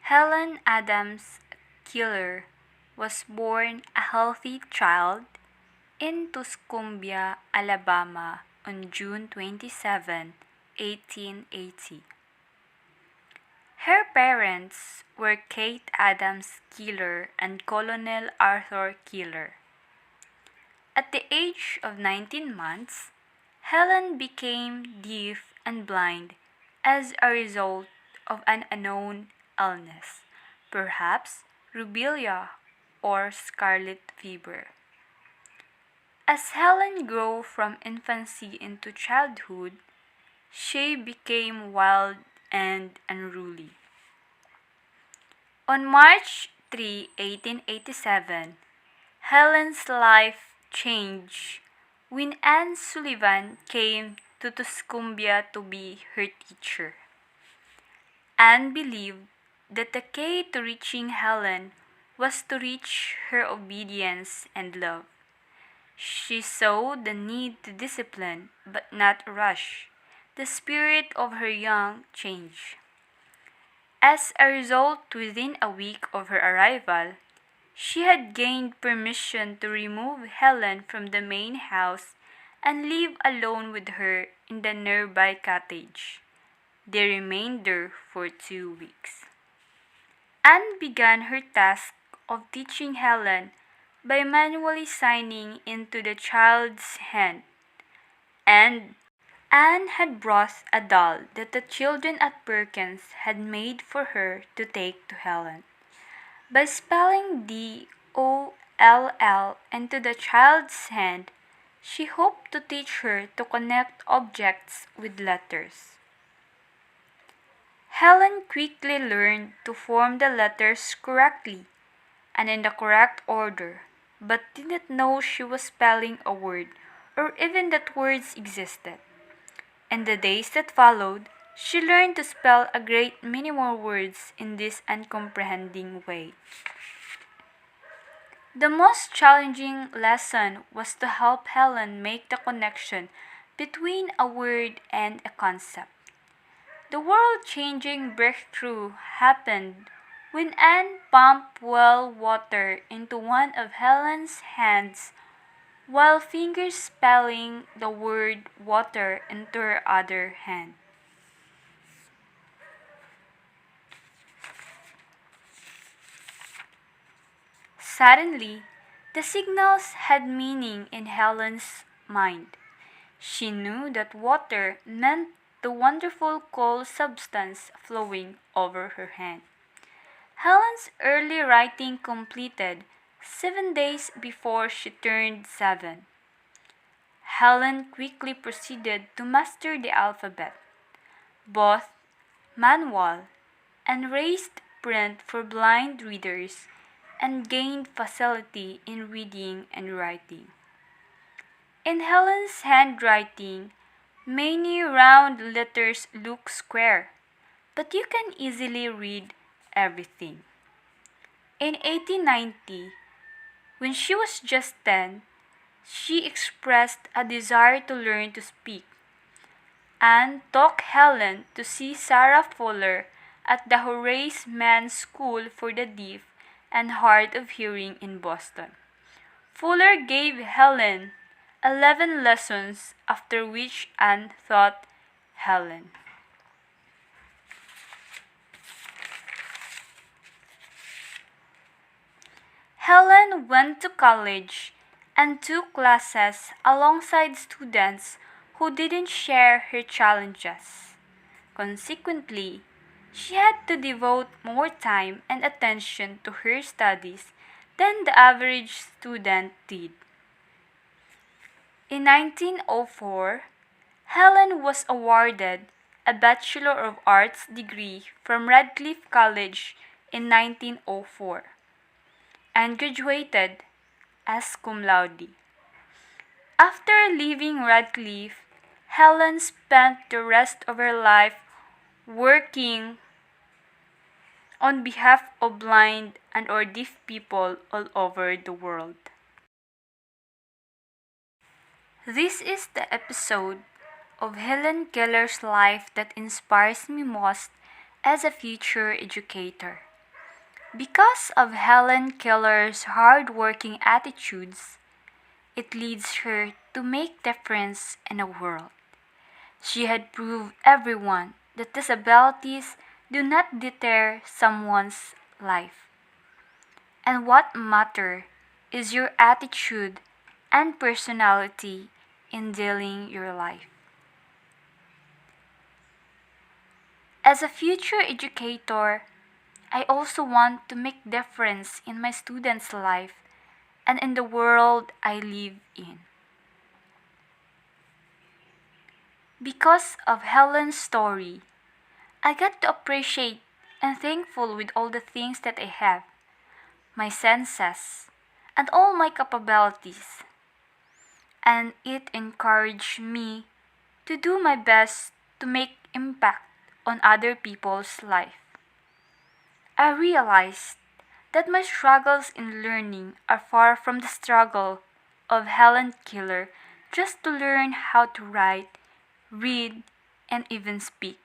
Helen Adams Keller was born a healthy child in Tuscumbia, Alabama on June 27, 1880. Her parents were Kate Adams Keller and Colonel Arthur Keller. At the age of 19 months, Helen became deaf and blind as a result of an unknown illness, perhaps rubella or scarlet fever. As Helen grew from infancy into childhood, she became wild and unruly. On March 3, 1887, Helen's life changed when Anne Sullivan came to Tuscumbia to be her teacher. Anne believed that the key to reaching Helen was to reach her obedience and love. She saw the need to discipline, but not rush, the spirit of her young change. As a result, within a week of her arrival, she had gained permission to remove Helen from the main house and live alone with her in the nearby cottage. They remained there for 2 weeks. Anne began her task of teaching Helen by manually signing into the child's hand, and Anne had brought a doll that the children at Perkins had made for her to take to Helen. By spelling DOLL into the child's hand, she hoped to teach her to connect objects with letters. Helen quickly learned to form the letters correctly and in the correct order, but didn't know she was spelling a word or even that words existed. In the days that followed, she learned to spell a great many more words in this uncomprehending way. The most challenging lesson was to help Helen make the connection between a word and a concept. The world-changing breakthrough happened when Anne pumped well water into one of Helen's hands while fingers spelling the word water into her other hand. Suddenly, the signals had meaning in Helen's mind. She knew that water meant the wonderful cold substance flowing over her hand. Helen's early writing completed 7 days before she turned 7. Helen quickly proceeded to master the alphabet, both manual and raised print for blind readers, and gained facility in reading and writing. In Helen's handwriting, many round letters look square, but you can easily read everything. In 1890, when she was just 10, she expressed a desire to learn to speak. Anne took Helen to see Sarah Fuller at the Horace Mann School for the Deaf and Hard of Hearing in Boston. Fuller gave Helen 11 lessons, after which Anne taught Helen. Helen went to college and took classes alongside students who didn't share her challenges. Consequently, she had to devote more time and attention to her studies than the average student did. In 1904, Helen was awarded a Bachelor of Arts degree from Radcliffe College in 1904 and graduated as cum laude. After leaving Radcliffe, Helen spent the rest of her life working on behalf of blind and or deaf people all over the world. This is the episode of Helen Keller's life that inspires me most as a future educator. Because of Helen Keller's hard-working attitudes, it leads her to make difference in the world. She had proved everyone that disabilities do not deter someone's life. And what matter is your attitude and personality in dealing your life. As a future educator, I also want to make difference in my students' life and in the world I live in. Because of Helen's story, I got to appreciate and thankful with all the things that I have, my senses, and all my capabilities. And it encouraged me to do my best to make impact on other people's life. I realized that my struggles in learning are far from the struggle of Helen Keller just to learn how to write, read, and even speak.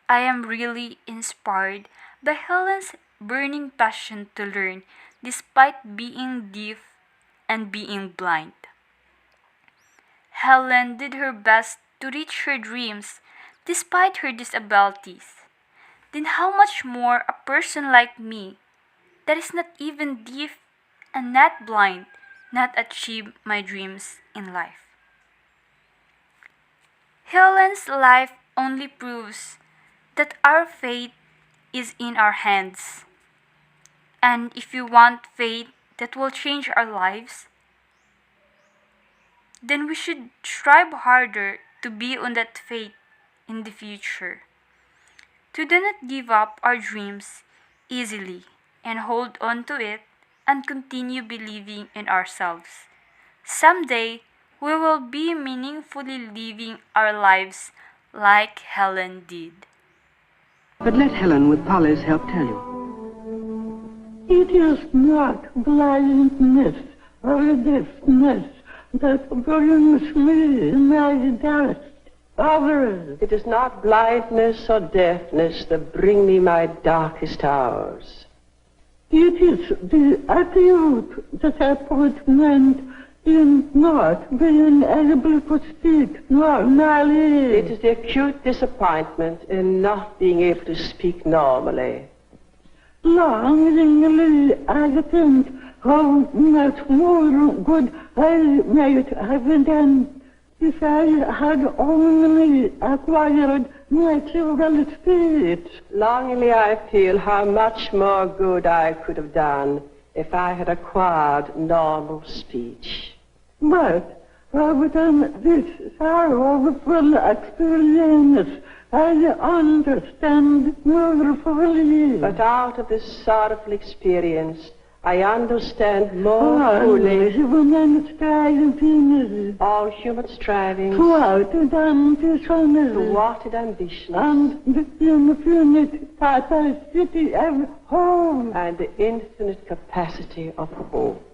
I am really inspired by Helen's burning passion to learn despite being deaf and being blind. Helen did her best to reach her dreams despite her disabilities. Then how much more a person like me, that is not even deaf and not blind, not achieve my dreams in life. Helen's life only proves that our fate is in our hands. And if you want fate that will change our lives, then we should strive harder to be on that fate in the future. To do not give up our dreams easily and hold on to it and continue believing in ourselves. Someday, we will be meaningfully living our lives like Helen did. But let Helen, with Polly's help, tell you. It is not blindness or deafness that brings me my darkest hours. It is not blindness or deafness that bring me my darkest hours. It is the attitude that I put meant in not being able to speak normally. It is the acute disappointment in not being able to speak normally. Longingly, I think how much more good I might have done if I had only acquired natural speech. Longingly I feel how much more good I could have done if I had acquired normal speech. But within this sorrowful experience, I understand more fully. But out of this sorrowful experience, I understand more fully human striving, all human strivings, thwarted ambition, thwarted ambitions, and the infinite capacity of hope. and the infinite capacity of hope.